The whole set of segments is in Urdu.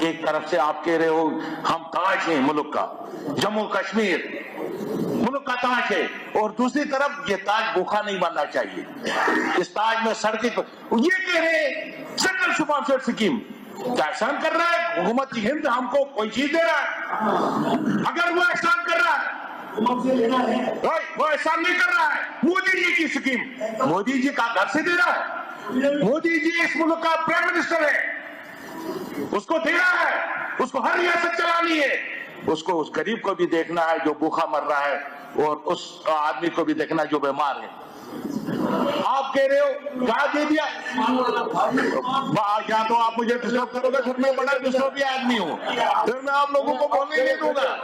ایک طرف سے آپ کہہ رہے ہو ہم تاج ہیں ملک کا، جموں کشمیر ملک کا تاج ہے، اور دوسری طرف یہ تاج بھوکا نہیں بننا چاہیے، اس تاج میں سڑکیں یہ کہہ رہے سینٹرل سپانسرڈ سکیم کیا احسان کر رہا ہے حکومت ہند ہم کو کوئی چیز دے رہا ہے؟ اگر وہ احسان کر رہا ہے وہ احسان نہیں کر رہا ہے، مودی جی کی سکیم مودی جی کا گھر سے دے رہا ہے، مودی جی اس ملک کا پرائم منسٹر ہے، اس کو دے رہا ہے، اس کو ہر ریاست چلانی ہے، اس کو اس غریب کو بھی دیکھنا ہے جو بھوکا مر رہا ہے، اور اس آدمی کو بھی دیکھنا جو بیمار ہے۔ آپ کہہ رہے ہو کیا دے دیا؟ یا تو آپ مجھے ڈسٹرب کرو گے، پھر میں بڑا ڈسٹربی آدمی ہوں، پھر میں آپ لوگوں کو بولنے نہیں دوں گا۔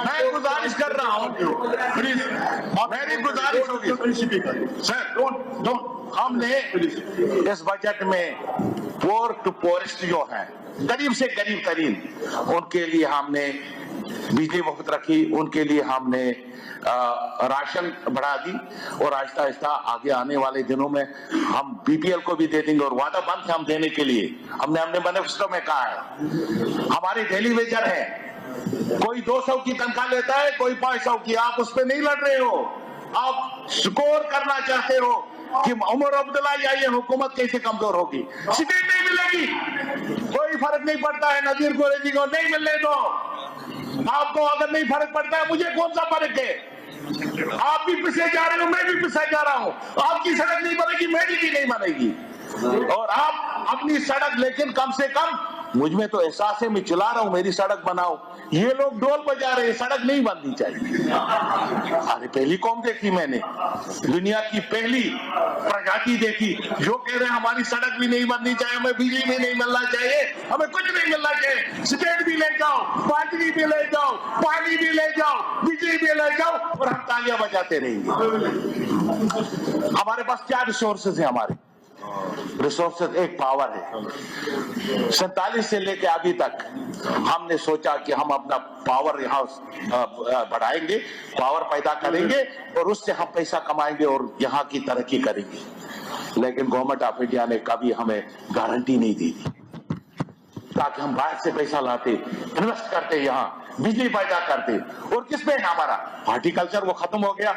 میں گزارش کر رہا ہوں، پلیز میری گزارش ہوگی سر، ہم نے اس بجٹ میں پور ٹو پورسٹ جو ہیں غریب سے غریب ترین ان کے لیے ہم نے بجلی مفت رکھی، ان کے لیے ہم نے راشن بڑھا دی، اور آہستہ آہستہ آگے آنے والے دنوں میں ہم بی پی ایل کو بھی دے دیں گے، اور وعدہ بند ہے ہم دینے کے لیے، ہم نے اپنے مینیفیسٹو میں کہا ہے۔ ہمارے ڈیلی ویجر ہیں، کوئی 200 کی تنخواہ لیتا ہے، کوئی 500 کی، آپ اس پہ نہیں لڑ رہے ہو، آپ سکور کرنا چاہتے ہو کہ عمر عبداللہ یا یہ حکومت کیسے کمزور ہوگی۔ سیٹیں نہیں ملے گی، کوئی فرق نہیں پڑتا ہے، نذیر قریشی کو نہیں ملنے دو، آپ کو اگر نہیں فرق پڑتا ہے مجھے کون سا فرق ہے؟ آپ بھی پیچھے جا رہے ہو، میں بھی پیچھے جا رہا ہوں، آپ کی سڑک نہیں بنے گی میری بھی نہیں بنے گی، اور آپ اپنی سڑک، لیکن کم سے کم مجھ میں تو احساس ہے میں چلا رہا ہوں، میری سڑک بناؤ، یہ لوگ ڈول بجا رہے ہیں، سڑک نہیں بننی چاہیے۔ ارے پہلی قوم دیکھی میں نے، دنیا کی پہلی پرجاتی دیکھی جو کہہ رہے ہیں ہماری سڑک بھی نہیں بننی چاہیے، ہمیں بجلی بھی نہیں ملنا چاہیے، ہمیں کچھ نہیں ملنا چاہیے، اسٹیٹ بھی لے جاؤ، پاٹری بھی لے جاؤ، پانی بھی لے جاؤ، بجلی بھی لے جاؤ، اور ہم تالیاں بجاتے رہیں گے۔ ہمارے پاس کیا ریسورسز ہیں؟ ہمارے ریسورسز ایک پاور ہے۔ 47 سے لے کے ابھی تک ہم نے سوچا کہ ہم اپنا پاور یہاں بڑھائیں گے، پاور پیدا کریں گے، اور اس سے ہم پیسہ کمائیں گے اور یہاں کی ترقی کریں گے، لیکن گورنمنٹ آف انڈیا نے کبھی ہمیں گارنٹی نہیں دی تاکہ ہم باہر سے پیسہ لاتے، انویسٹ کرتے، یہاں بجلی پیدا کرتے، اور کس پہ ہے ہمارا ہارٹیکلچر، وہ ختم ہو گیا،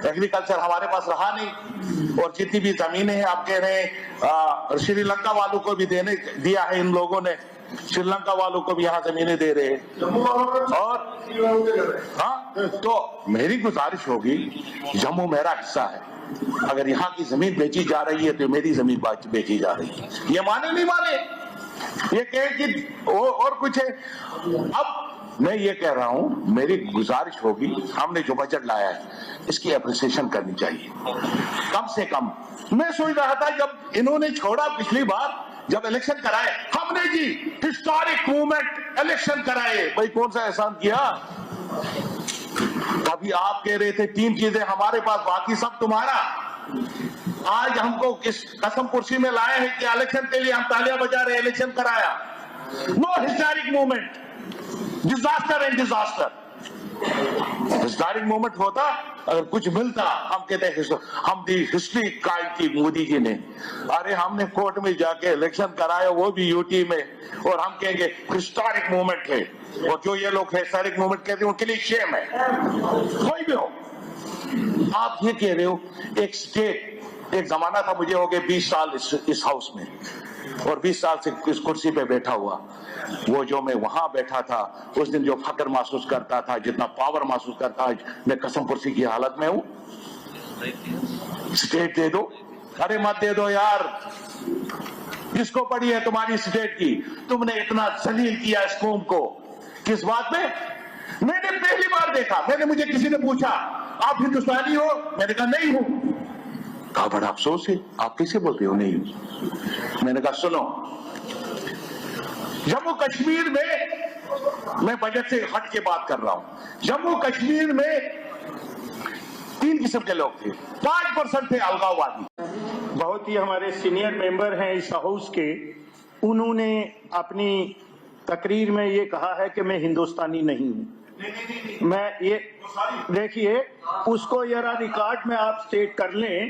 ایگریکلچر ہمارے پاس رہا نہیں، اور جتنی بھی زمینیں ہیں آپ کہہ رہے ہیں شری لنکا والوں کو بھی دیا ہے ان لوگوں نے، شری لنکا والوں کو بھی یہاں زمینیں دے رہے ہیں، اور ہاں تو میری گزارش ہوگی، جموں میرا حصہ ہے، اگر یہاں کی زمین بیچی جا رہی ہے تو میری زمین بیچی جا رہی ہے، یہ مانے نہیں مانے، یہ کہیں کہ اور کچھ ہے۔ اب میں یہ کہہ رہا ہوں، میری گزارش ہوگی، ہم نے جو بجٹ لایا ہے اس کی اپریسیشن کرنی چاہیے، کم سے کم۔ میں سوچ رہا تھا جب انہوں نے چھوڑا پچھلی بار جب الیکشن کرائے، ہم نے جی ہسٹورک موومنٹ الیکشن کرائے، بھائی کون سا احسان کیا؟ ابھی آپ کہہ رہے تھے 3 چیزیں ہمارے پاس، باقی سب تمہارا۔ آج ہم کو کس قسم کرسی میں لائے ہیں کہ الیکشن کے لیے ہم تالیاں بجا رہے ہیں، الیکشن کرایا۔ No historic moment, disaster and disaster. Historic moment ہوتا اگر کچھ ملتا، ہم کہتے ہیں ہم دی ہسٹری قائم کی مودی جی نے، ارے ہم نے کورٹ میں جا کے الیکشن کرایا، وہ بھی یو ٹی میں، اور ہم کہیں گے ہسٹورک موومنٹ ہے، اور جو یہ لوگ ہسٹورک موومنٹ کہتے ہیں ان کے لیے شیم ہے، کوئی بھی ہو۔ آپ یہ کہہ رہے ہو ایک سٹیٹ، ایک زمانہ تھا، مجھے ہو گئے 20 سال اس ہاؤس میں، اور 20 سال سے اس کرسی پہ بیٹھا ہوا، وہ جو میں وہاں بیٹھا تھا اس دن جو فخر محسوس کرتا تھا، جتنا پاور محسوس کرتا، میں قسم کرسی کی حالت میں ہوں۔ سٹیٹ دے دو، ارے مت دے دو یار، کس کو پڑی ہے تمہاری سٹیٹ کی؟ تم نے اتنا ذلیل کیا اس قوم کو، کس بات میں؟ میں نے پہلی بار دیکھا، مجھے کسی نے پوچھا آپ ہندوستانی ہو؟ میں نے کہا نہیں ہوں، کہا بڑا افسوس ہے، آپ کیسے بولتے ہو نہیں ہوں؟ میں نے کہا سنو، جموں کشمیر میں بجٹ سے ہٹ کے بات کر رہا ہوں، جموں کشمیر میں 3 قسم کے لوگ تھے، 5% تھے الگاؤ وادی۔ بہت ہی ہمارے سینئر ممبر ہیں اس ہاؤس کے، انہوں نے اپنی تقریر میں یہ کہا ہے کہ میں ہندوستانی نہیں ہوں۔ میں یہ دیکھیے، اس کو ذرا ریکارڈ میں آپ سٹیٹ کر لیں۔